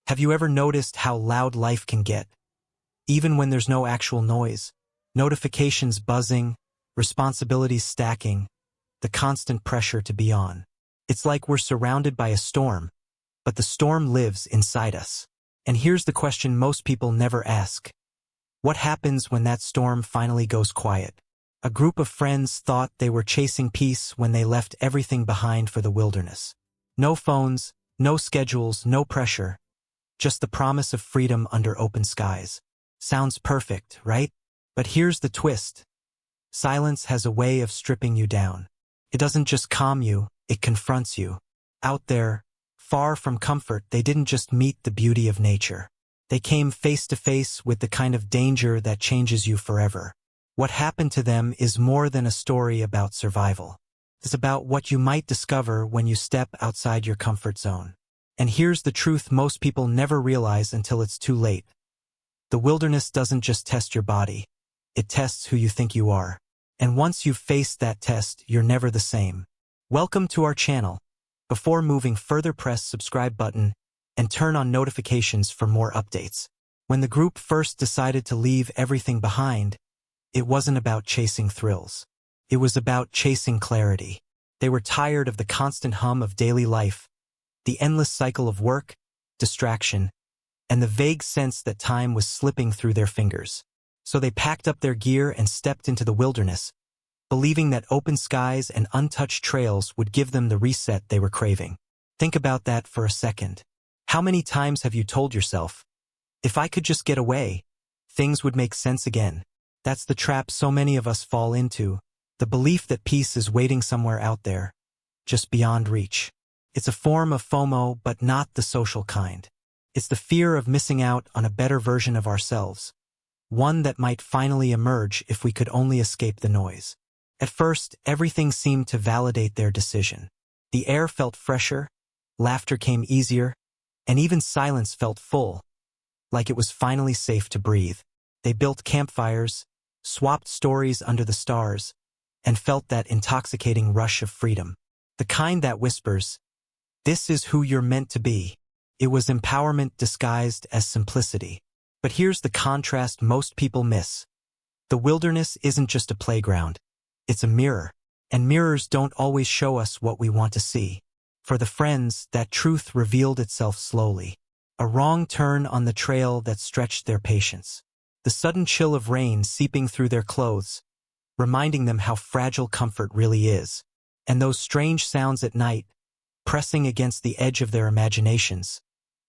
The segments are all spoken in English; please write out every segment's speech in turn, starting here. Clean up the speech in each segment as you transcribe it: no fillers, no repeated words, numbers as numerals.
Have you ever noticed how loud life can get? Even when there's no actual noise, notifications buzzing, responsibilities stacking, the constant pressure to be on. It's like we're surrounded by a storm, but the storm lives inside us. And here's the question most people never ask. What happens when that storm finally goes quiet? A group of friends thought they were chasing peace when they left everything behind for the wilderness. No phones, no schedules, no pressure. Just the promise of freedom under open skies. Sounds perfect, right? But here's the twist. Silence has a way of stripping you down. It doesn't just calm you, it confronts you. Out there, far from comfort, they didn't just meet the beauty of nature. They came face to face with the kind of danger that changes you forever. What happened to them is more than a story about survival. It's about what you might discover when you step outside your comfort zone. And here's the truth most people never realize until it's too late. The wilderness doesn't just test your body. It tests who you think you are. And once you've faced that test, you're never the same. Welcome to our channel. Before moving further, press subscribe button and turn on notifications for more updates. When the group first decided to leave everything behind, it wasn't about chasing thrills. It was about chasing clarity. They were tired of the constant hum of daily life, the endless cycle of work, distraction, and the vague sense that time was slipping through their fingers. So they packed up their gear and stepped into the wilderness, believing that open skies and untouched trails would give them the reset they were craving. Think about that for a second. How many times have you told yourself, if I could just get away, things would make sense again? That's the trap so many of us fall into, the belief that peace is waiting somewhere out there, just beyond reach. It's a form of FOMO, but not the social kind. It's the fear of missing out on a better version of ourselves, one that might finally emerge if we could only escape the noise. At first, everything seemed to validate their decision. The air felt fresher, laughter came easier, and even silence felt full, like it was finally safe to breathe. They built campfires, swapped stories under the stars, and felt that intoxicating rush of freedom. The kind that whispers, "This is who you're meant to be." It was empowerment disguised as simplicity. But here's the contrast most people miss. The wilderness isn't just a playground. It's a mirror. And mirrors don't always show us what we want to see. For the friends, that truth revealed itself slowly. A wrong turn on the trail that stretched their patience. The sudden chill of rain seeping through their clothes, reminding them how fragile comfort really is. And those strange sounds at night, pressing against the edge of their imaginations,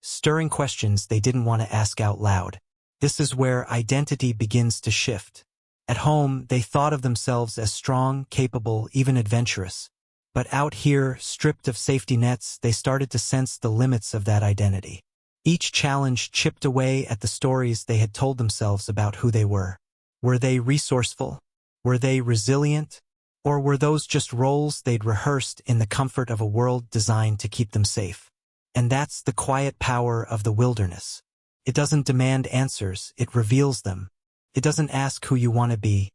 stirring questions they didn't want to ask out loud. This is where identity begins to shift. At home, they thought of themselves as strong, capable, even adventurous. But out here, stripped of safety nets, they started to sense the limits of that identity. Each challenge chipped away at the stories they had told themselves about who they were. Were they resourceful? Were they resilient? Or were those just roles they'd rehearsed in the comfort of a world designed to keep them safe? And that's the quiet power of the wilderness. It doesn't demand answers, it reveals them. It doesn't ask who you want to be.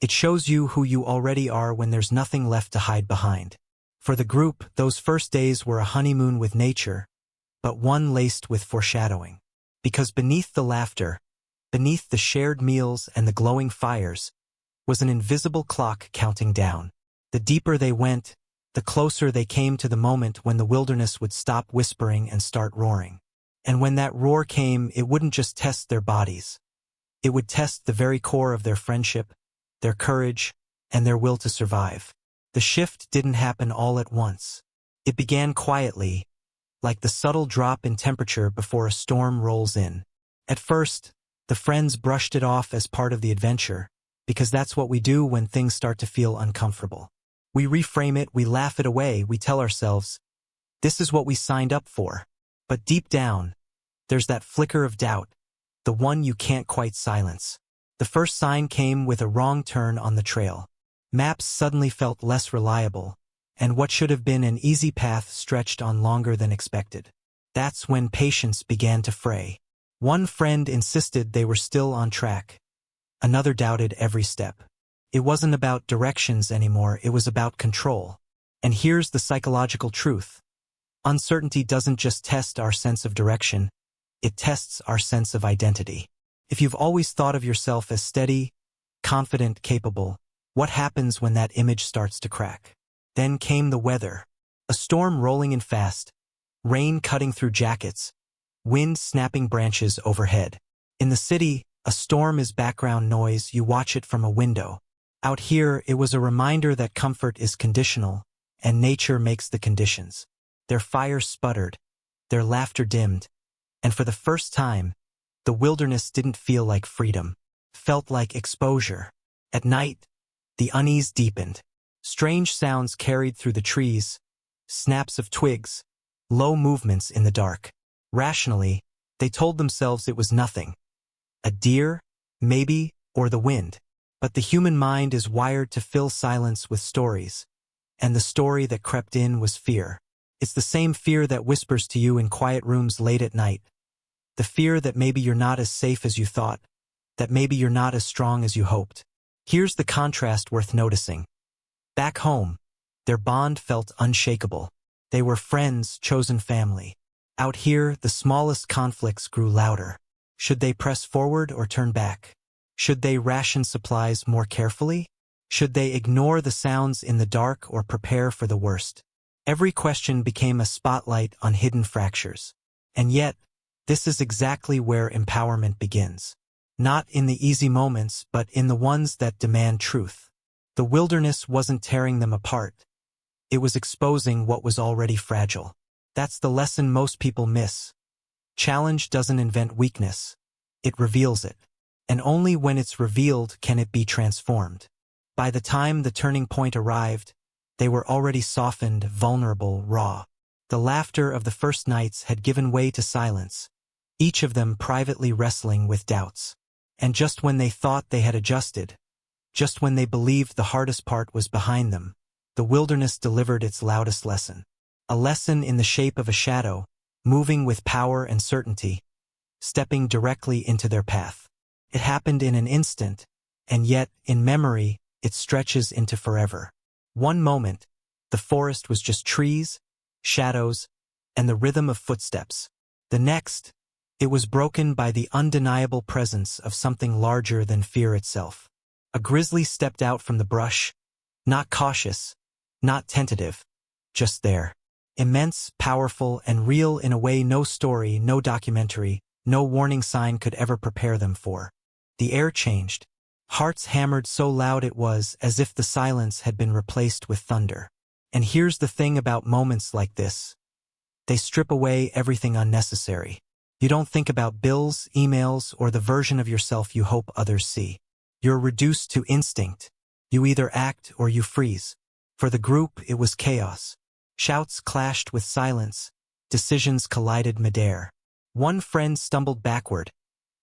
It shows you who you already are when there's nothing left to hide behind. For the group, those first days were a honeymoon with nature, but one laced with foreshadowing. Because beneath the laughter, beneath the shared meals and the glowing fires, was an invisible clock counting down. The deeper they went, the closer they came to the moment when the wilderness would stop whispering and start roaring. And when that roar came, it wouldn't just test their bodies. It would test the very core of their friendship, their courage, and their will to survive. The shift didn't happen all at once. It began quietly, like the subtle drop in temperature before a storm rolls in. At first, the friends brushed it off as part of the adventure, because that's what we do when things start to feel uncomfortable. We reframe it, we laugh it away, we tell ourselves, this is what we signed up for. But deep down, there's that flicker of doubt, the one you can't quite silence. The first sign came with a wrong turn on the trail. Maps suddenly felt less reliable, and what should have been an easy path stretched on longer than expected. That's when patience began to fray. One friend insisted they were still on track. Another doubted every step. It wasn't about directions anymore, it was about control. And here's the psychological truth. Uncertainty doesn't just test our sense of direction, It tests our sense of identity. If you've always thought of yourself as steady, confident, capable, what happens when that image starts to crack? Then came the weather. A storm rolling in fast, rain cutting through jackets, wind snapping branches overhead. In the city, a storm is background noise, you watch it from a window. Out here, it was a reminder that comfort is conditional, and nature makes the conditions. Their fire sputtered, their laughter dimmed, and for the first time, the wilderness didn't feel like freedom, felt like exposure. At night, the unease deepened. Strange sounds carried through the trees, snaps of twigs, low movements in the dark. Rationally, they told themselves it was nothing. A deer, maybe, or the wind. But the human mind is wired to fill silence with stories, and the story that crept in was fear. It's the same fear that whispers to you in quiet rooms late at night. The fear that maybe you're not as safe as you thought, that maybe you're not as strong as you hoped. Here's the contrast worth noticing. Back home, their bond felt unshakable. They were friends, chosen family. Out here, the smallest conflicts grew louder. Should they press forward or turn back? Should they ration supplies more carefully? Should they ignore the sounds in the dark or prepare for the worst? Every question became a spotlight on hidden fractures. And yet, this is exactly where empowerment begins. Not in the easy moments, but in the ones that demand truth. The wilderness wasn't tearing them apart. It was exposing what was already fragile. That's the lesson most people miss. Challenge doesn't invent weakness. It reveals it. And only when it's revealed can it be transformed. By the time the turning point arrived, they were already softened, vulnerable, raw. The laughter of the first nights had given way to silence, each of them privately wrestling with doubts. And just when they thought they had adjusted, just when they believed the hardest part was behind them, the wilderness delivered its loudest lesson. A lesson in the shape of a shadow, moving with power and certainty, stepping directly into their path. It happened in an instant, and yet, in memory, it stretches into forever. One moment, the forest was just trees, shadows, and the rhythm of footsteps. The next, it was broken by the undeniable presence of something larger than fear itself. A grizzly stepped out from the brush, not cautious, not tentative, just there. Immense, powerful, and real in a way no story, no documentary, no warning sign could ever prepare them for. The air changed. Hearts hammered so loud it was as if the silence had been replaced with thunder. And here's the thing about moments like this. They strip away everything unnecessary. You don't think about bills, emails, or the version of yourself you hope others see. You're reduced to instinct. You either act or you freeze. For the group, it was chaos. Shouts clashed with silence. Decisions collided midair. One friend stumbled backward.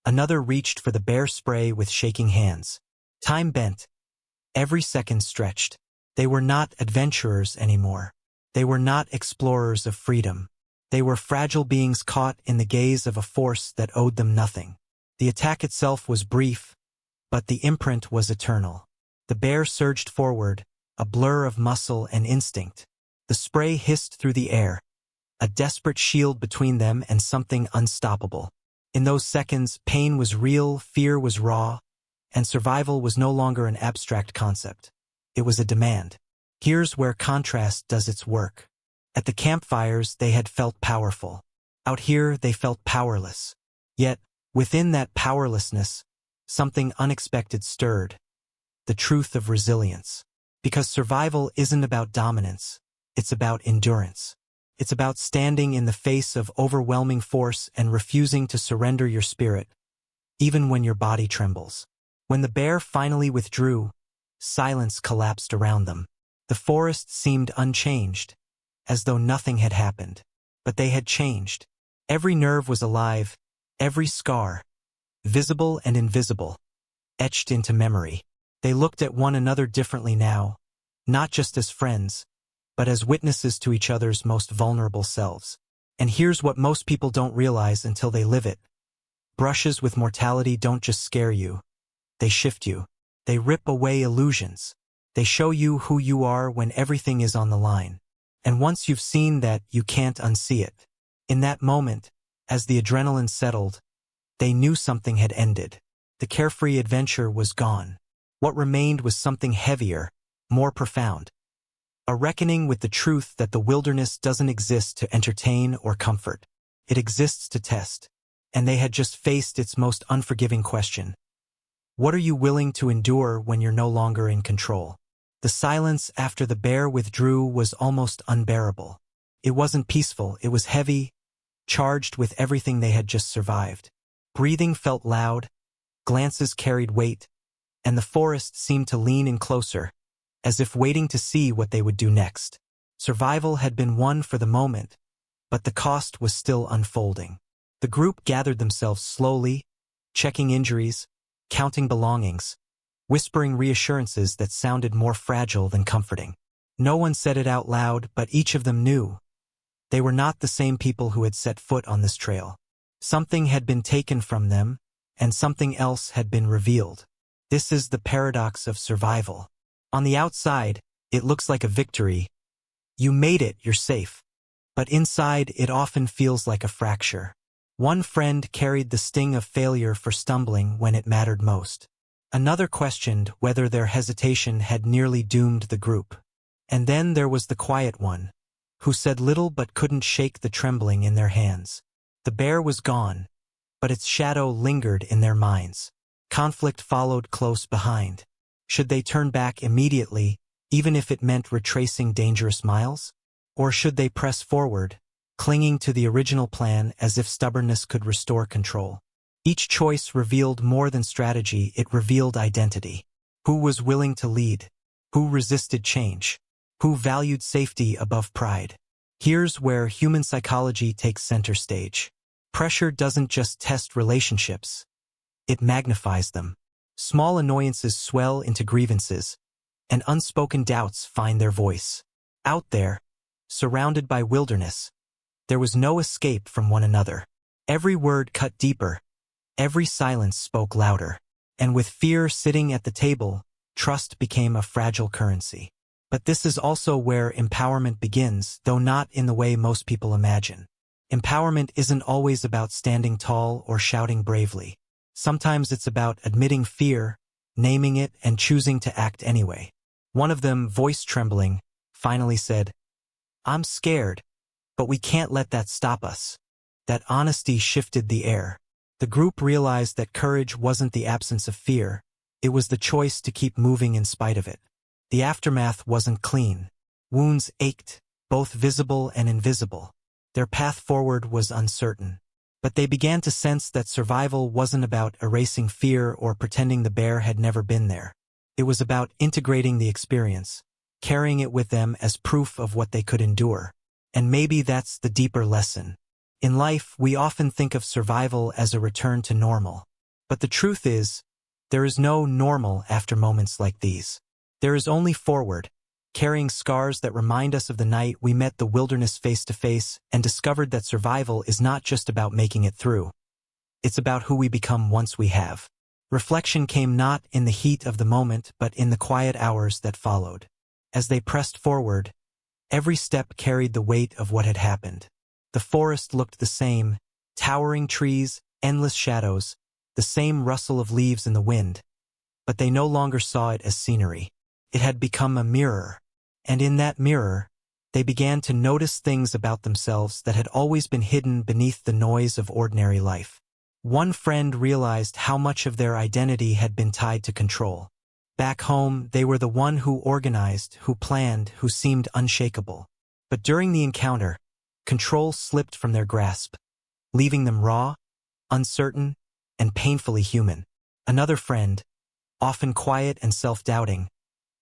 Another reached for the bear spray with shaking hands. Time bent. Every second stretched. They were not adventurers anymore. They were not explorers of freedom. They were fragile beings caught in the gaze of a force that owed them nothing. The attack itself was brief, but the imprint was eternal. The bear surged forward, a blur of muscle and instinct. The spray hissed through the air, a desperate shield between them and something unstoppable. In those seconds, pain was real, fear was raw, and survival was no longer an abstract concept. It was a demand. Here's where contrast does its work. At the campfires, they had felt powerful. Out here, they felt powerless. Yet, within that powerlessness, something unexpected stirred. The truth of resilience. Because survival isn't about dominance. It's about endurance. It's about standing in the face of overwhelming force and refusing to surrender your spirit, even when your body trembles. When the bear finally withdrew, silence collapsed around them. The forest seemed unchanged, as though nothing had happened. But they had changed. Every nerve was alive, every scar, visible and invisible, etched into memory. They looked at one another differently now, not just as friends, but as witnesses to each other's most vulnerable selves. And here's what most people don't realize until they live it. Brushes with mortality don't just scare you. They shift you. They rip away illusions. They show you who you are when everything is on the line. And once you've seen that, you can't unsee it. In that moment, As the adrenaline settled, they knew something had ended. The carefree adventure was gone. What remained was something heavier, more profound. A reckoning with the truth that the wilderness doesn't exist to entertain or comfort. It exists to test. And they had just faced its most unforgiving question. What are you willing to endure when you're no longer in control? The silence after the bear withdrew was almost unbearable. It wasn't peaceful, it was heavy, charged with everything they had just survived. Breathing felt loud, glances carried weight, and the forest seemed to lean in closer, as if waiting to see what they would do next. Survival had been won for the moment, but the cost was still unfolding. The group gathered themselves slowly, checking injuries, counting belongings, whispering reassurances that sounded more fragile than comforting. No one said it out loud, but each of them knew. They were not the same people who had set foot on this trail. Something had been taken from them, and something else had been revealed. This is the paradox of survival. On the outside, it looks like a victory. You made it, you're safe. But inside, it often feels like a fracture. One friend carried the sting of failure for stumbling when it mattered most. Another questioned whether their hesitation had nearly doomed the group. And then there was the quiet one, who said little but couldn't shake the trembling in their hands. The bear was gone, but its shadow lingered in their minds. Conflict followed close behind. Should they turn back immediately, even if it meant retracing dangerous miles? Or should they press forward, clinging to the original plan as if stubbornness could restore control? Each choice revealed more than strategy, it revealed identity. Who was willing to lead? Who resisted change? Who valued safety above pride? Here's where human psychology takes center stage. Pressure doesn't just test relationships. It magnifies them. Small annoyances swell into grievances, and unspoken doubts find their voice. Out there, surrounded by wilderness, there was no escape from one another. Every word cut deeper, every silence spoke louder. And with fear sitting at the table, trust became a fragile currency. But this is also where empowerment begins, though not in the way most people imagine. Empowerment isn't always about standing tall or shouting bravely. Sometimes it's about admitting fear, naming it, and choosing to act anyway. One of them, voice trembling, finally said, "I'm scared, but we can't let that stop us." That honesty shifted the air. The group realized that courage wasn't the absence of fear, it was the choice to keep moving in spite of it. The aftermath wasn't clean. Wounds ached, both visible and invisible. Their path forward was uncertain. But they began to sense that survival wasn't about erasing fear or pretending the bear had never been there. It was about integrating the experience, carrying it with them as proof of what they could endure. And maybe that's the deeper lesson. In life, we often think of survival as a return to normal. But the truth is, there is no normal after moments like these. There is only forward, carrying scars that remind us of the night we met the wilderness face to face and discovered that survival is not just about making it through. It's about who we become once we have. Reflection came not in the heat of the moment, but in the quiet hours that followed. As they pressed forward, every step carried the weight of what had happened. The forest looked the same, towering trees, endless shadows, the same rustle of leaves in the wind. But they no longer saw it as scenery. It had become a mirror, and in that mirror, they began to notice things about themselves that had always been hidden beneath the noise of ordinary life. One friend realized how much of their identity had been tied to control. Back home, they were the one who organized, who planned, who seemed unshakable. But during the encounter, control slipped from their grasp, leaving them raw, uncertain, and painfully human. Another friend, often quiet and self-doubting,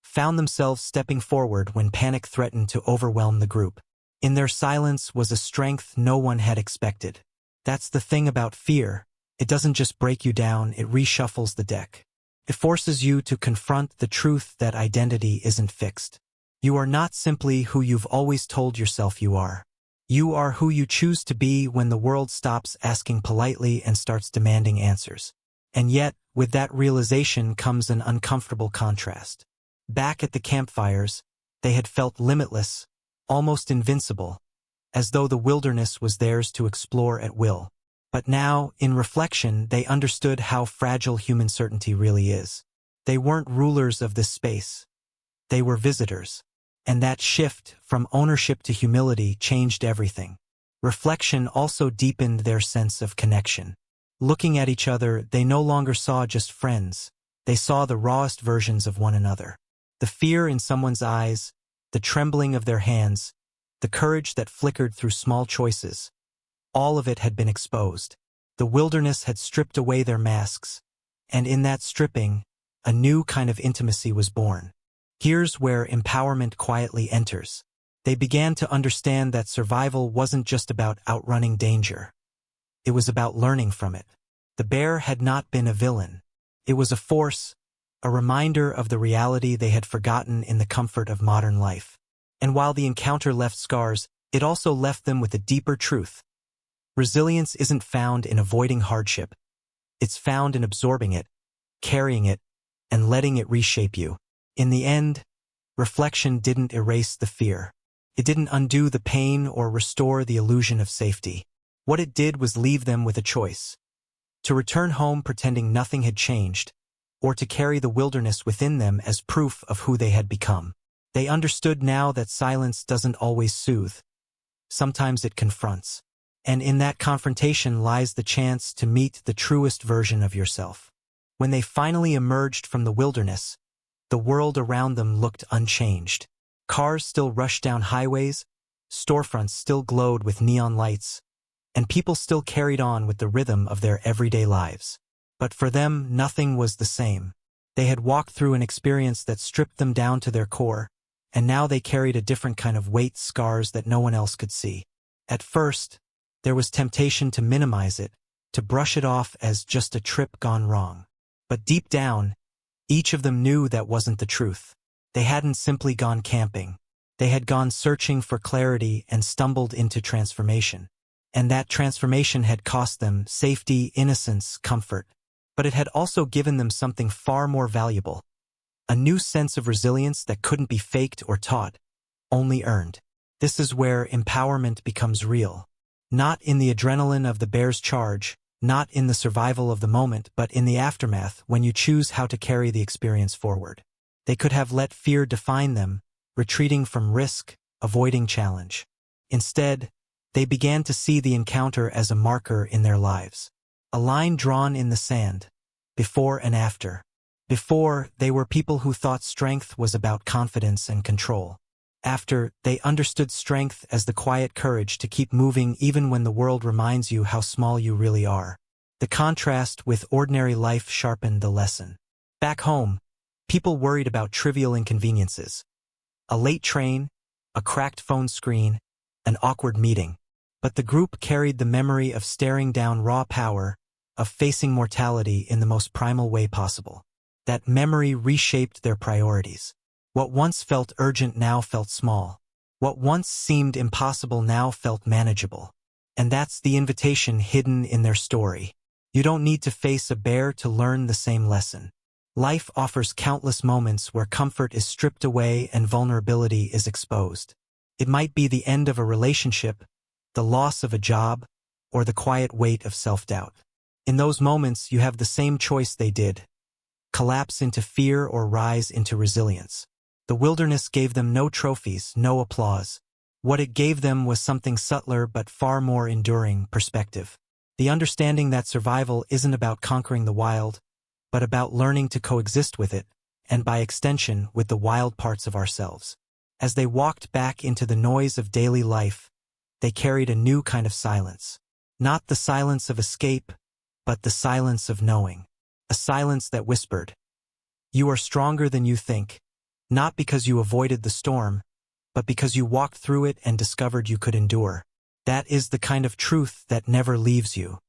found themselves stepping forward when panic threatened to overwhelm the group. In their silence was a strength no one had expected. That's the thing about fear. It doesn't just break you down, it reshuffles the deck. It forces you to confront the truth that identity isn't fixed. You are not simply who you've always told yourself you are. You are who you choose to be when the world stops asking politely and starts demanding answers. And yet, with that realization comes an uncomfortable contrast. Back at the campfires, they had felt limitless, almost invincible, as though the wilderness was theirs to explore at will. But now, in reflection, they understood how fragile human certainty really is. They weren't rulers of this space. They were visitors. And that shift from ownership to humility changed everything. Reflection also deepened their sense of connection. Looking at each other, they no longer saw just friends. They saw the rawest versions of one another. The fear in someone's eyes, the trembling of their hands, the courage that flickered through small choices. All of it had been exposed. The wilderness had stripped away their masks, and in that stripping, a new kind of intimacy was born. Here's where empowerment quietly enters. They began to understand that survival wasn't just about outrunning danger. It was about learning from it. The bear had not been a villain. It was a force, a reminder of the reality they had forgotten in the comfort of modern life. And while the encounter left scars, it also left them with a deeper truth. Resilience isn't found in avoiding hardship. It's found in absorbing it, carrying it, and letting it reshape you. In the end, reflection didn't erase the fear. It didn't undo the pain or restore the illusion of safety. What it did was leave them with a choice: to return home pretending nothing had changed, or to carry the wilderness within them as proof of who they had become. They understood now that silence doesn't always soothe. Sometimes it confronts. And in that confrontation lies the chance to meet the truest version of yourself. When they finally emerged from the wilderness, the world around them looked unchanged. Cars still rushed down highways, storefronts still glowed with neon lights, and people still carried on with the rhythm of their everyday lives. But for them, nothing was the same. They had walked through an experience that stripped them down to their core, and now they carried a different kind of weight, scars that no one else could see. At first, there was temptation to minimize it, to brush it off as just a trip gone wrong. But deep down, each of them knew that wasn't the truth. They hadn't simply gone camping. They had gone searching for clarity and stumbled into transformation. And that transformation had cost them safety, innocence, comfort. But it had also given them something far more valuable: a new sense of resilience that couldn't be faked or taught, only earned. This is where empowerment becomes real. Not in the adrenaline of the bear's charge, not in the survival of the moment, but in the aftermath, when you choose how to carry the experience forward. They could have let fear define them, retreating from risk, avoiding challenge. Instead, they began to see the encounter as a marker in their lives. A line drawn in the sand, before and after. Before, they were people who thought strength was about confidence and control. After, they understood strength as the quiet courage to keep moving even when the world reminds you how small you really are. The contrast with ordinary life sharpened the lesson. Back home, people worried about trivial inconveniences: a late train, a cracked phone screen, an awkward meeting. But the group carried the memory of staring down raw power, of facing mortality in the most primal way possible. That memory reshaped their priorities. What once felt urgent now felt small. What once seemed impossible now felt manageable. And that's the invitation hidden in their story. You don't need to face a bear to learn the same lesson. Life offers countless moments where comfort is stripped away and vulnerability is exposed. It might be the end of a relationship, the loss of a job, or the quiet weight of self-doubt. In those moments, you have the same choice they did: collapse into fear or rise into resilience. The wilderness gave them no trophies, no applause. What it gave them was something subtler but far more enduring: perspective. The understanding that survival isn't about conquering the wild, but about learning to coexist with it, and by extension, with the wild parts of ourselves. As they walked back into the noise of daily life, they carried a new kind of silence. Not the silence of escape, but the silence of knowing. A silence that whispered, "You are stronger than you think," not because you avoided the storm, but because you walked through it and discovered you could endure. That is the kind of truth that never leaves you.